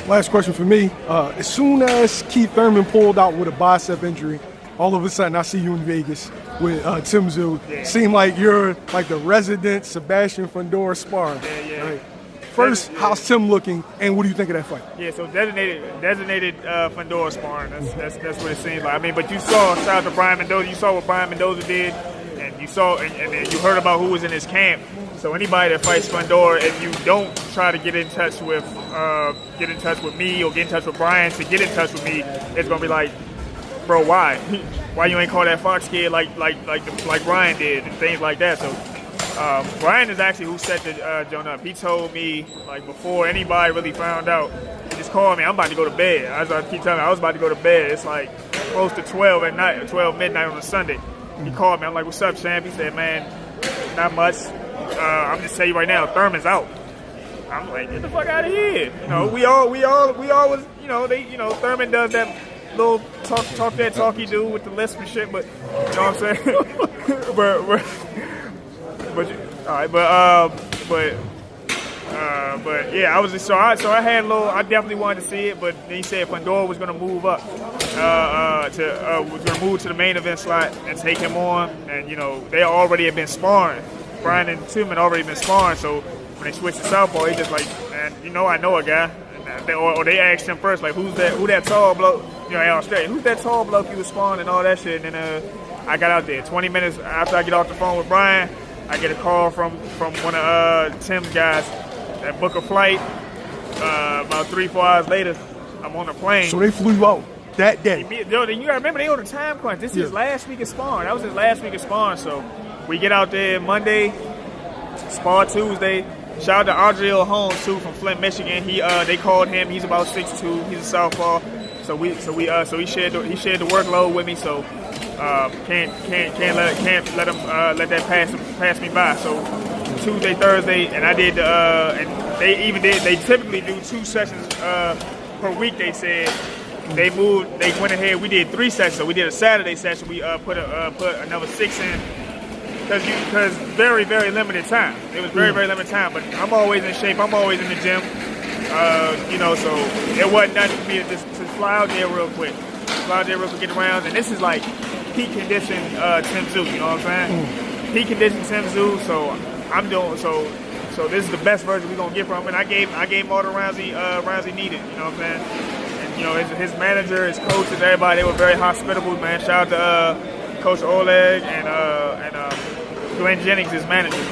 Last question for me. As soon as Keith Thurman pulled out with a bicep injury, all of a sudden I see you in Vegas with Tim Tszyu. Yeah. Seem like you're like the resident Sebastian Fundora sparring. Yeah. Right? First, how's Tim looking, and what do you think of that fight? Yeah, so designated Fundora sparring. That's what it seems like. I mean, but you saw, shout out to Brian Mendoza. You saw what Brian Mendoza did, and you saw, and you heard about who was in his camp. So anybody that fights Fundora, if you don't try to get in touch with me or get in touch with Brian to get in touch with me, it's gonna be like, bro, why? Why you ain't call that Fox kid like Brian did and things like that? So Brian is actually who set the joint up. He told me like before anybody really found out, he just called me. I'm about to go to bed. As I keep telling me, I was about to go to bed. It's like close to 12 at night, 12 midnight on a Sunday. He called me. I'm like, what's up, champ? He said, man, not much. I'm just telling you right now, Thurman's out. I'm like, get the fuck out of here. You know, we all was, Thurman does that little talk that talk he do with the lisp and shit, but you know what I'm saying? but yeah, I was just so I had a little. I definitely wanted to see it, but he said Fundora was gonna move up was gonna move to the main event slot and take him on, and you know they already had been sparring. Brian and Tim had already been sparring, so when they switched to southpaw, he just like, man, you know I know a guy, or they asked him first like, who that tall bloke, you know, in Australia, who's that tall bloke you was sparring and all that shit, and then I got out there. 20 minutes after I get off the phone with Brian, I get a call from one of Tim's guys that book a flight. About 3-4 hours later, I'm on a plane. So they flew you out that day. You gotta remember they on the time crunch. This is his last week of sparring. That was his last week of sparring. So we get out there Monday, spar Tuesday. Shout out to Adriel Holmes too from Flint, Michigan. They called him. He's about 6'2". He's a southpaw. So he shared the workload with me. So can't let that pass me by. So Tuesday, Thursday, and I did and they typically do 2 sessions per week. They said they went ahead. We did 3 sessions. So we did a Saturday session. We put another 6 in because very, very limited time. It was very, very limited time. But I'm always in shape. I'm always in the gym. So it wasn't nothing for me to just fly out there real quick. Get around. And this is like peak condition Tim Tszyu, you know what I'm saying? Peak condition Tim Tszyu, so I'm doing so this is the best version we're gonna get from him. And I gave him all the rounds he needed, you know what I'm saying? And you know, his manager, his coaches, everybody, they were very hospitable, man. Shout out to Coach Oleg and Glenn Jennings, his manager.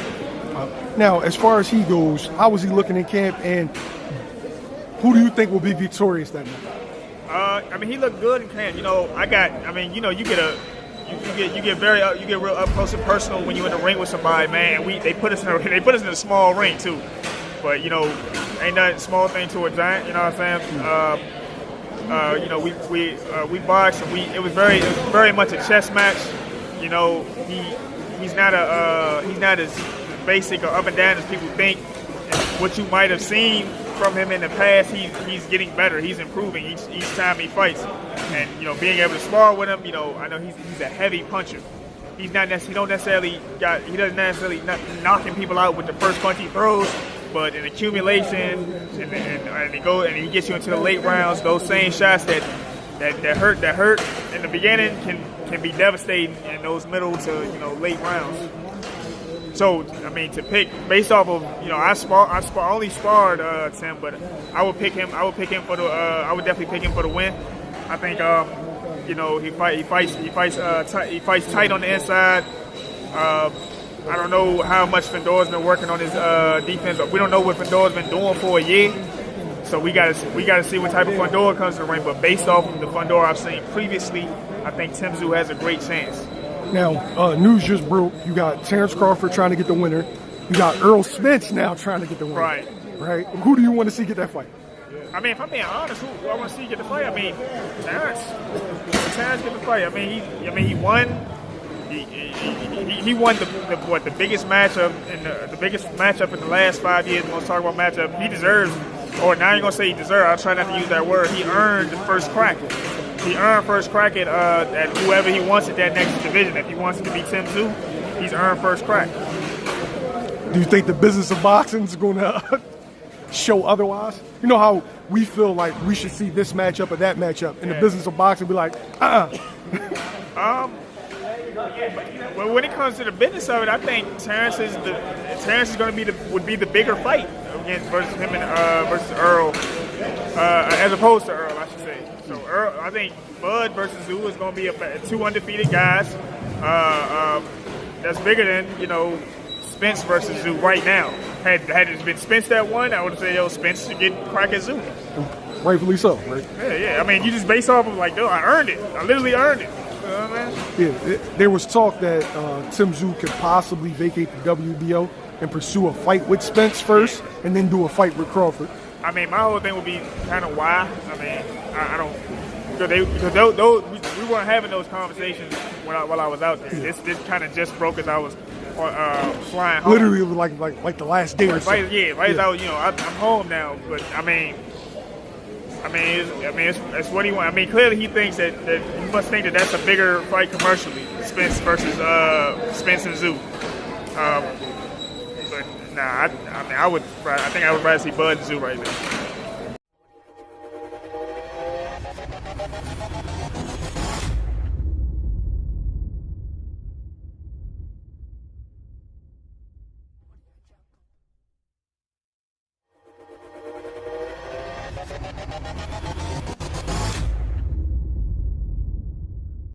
Now, as far as he goes, how was he looking in camp, and who do you think will be victorious that night? I mean, he looked good in camp. You know, you get real up close and personal when you're in the ring with somebody, man. And they put us in a small ring too, but you know, ain't nothing small thing to a giant. You know what I'm saying? You know, we boxed, and it was very much a chess match. You know, he's not as basic or up and down as people think. What you might have seen from him in the past, he's getting better. He's improving each time he fights, and you know, being able to spar with him, you know, I know he's a heavy puncher. He doesn't necessarily knocking people out with the first punch he throws, but in accumulation, and he gets you into the late rounds. Those same shots that hurt in the beginning can be devastating in those middle to late rounds. So I mean, to pick based off of I only sparred Tim, but I would pick him. I would definitely pick him for the win. I think he fights tight on the inside. I don't know how much Fundora's been working on his defense, but we don't know what Fundora's been doing for a year. So we gotta see what type of Fundora comes to the ring. But based off of the Fundora I've seen previously, I think Tim Tszyu has a great chance. Now, news just broke. You got Terrence Crawford trying to get the winner. You got Earl Spence now trying to get the winner. Right. Who do you want to see get that fight? I mean, if I'm being honest, who I want to see get the fight? I mean, Terrence get the fight. I mean, he won. He won the biggest matchup in the last 5 years. The most talked about matchup. He deserves, or now you're gonna say he deserves. I'll try not to use that word. He earned the first crack. He earned first crack at whoever he wants at that next division. If he wants it to be Tim Tszyu, he's earned first crack. Do you think the business of boxing is going to show otherwise? You know how we feel like we should see this matchup or that matchup. In the business of boxing, be like, Well, when it comes to the business of it, I think Terrence is going to would be the bigger fight against versus him and versus Earl, as opposed to Earl, I should say. So Earl, I think Bud versus Tszyu is going to be two undefeated guys. That's bigger than Spence versus Tszyu right now. Had it been Spence that won, I would say Spence should get crack at Tszyu. Rightfully so, right? Yeah. I mean, you just based off of I earned it. I literally earned it. You know what I mean? Yeah, there was talk that Tim Tszyu could possibly vacate the WBO and pursue a fight with Spence first, and then do a fight with Crawford. I mean, my whole thing would be kind of why. I mean, I don't because we weren't having those conversations while I was out there. This kind of just broke as I was flying home. Literally, like the last day or so. As I was, I'm home now. But I mean, it's what he wants. I mean, clearly he thinks that you must think that that's a bigger fight commercially, Spence versus Spence and Tszyu. But nah, I think I would rather see Bud and Tszyu right now.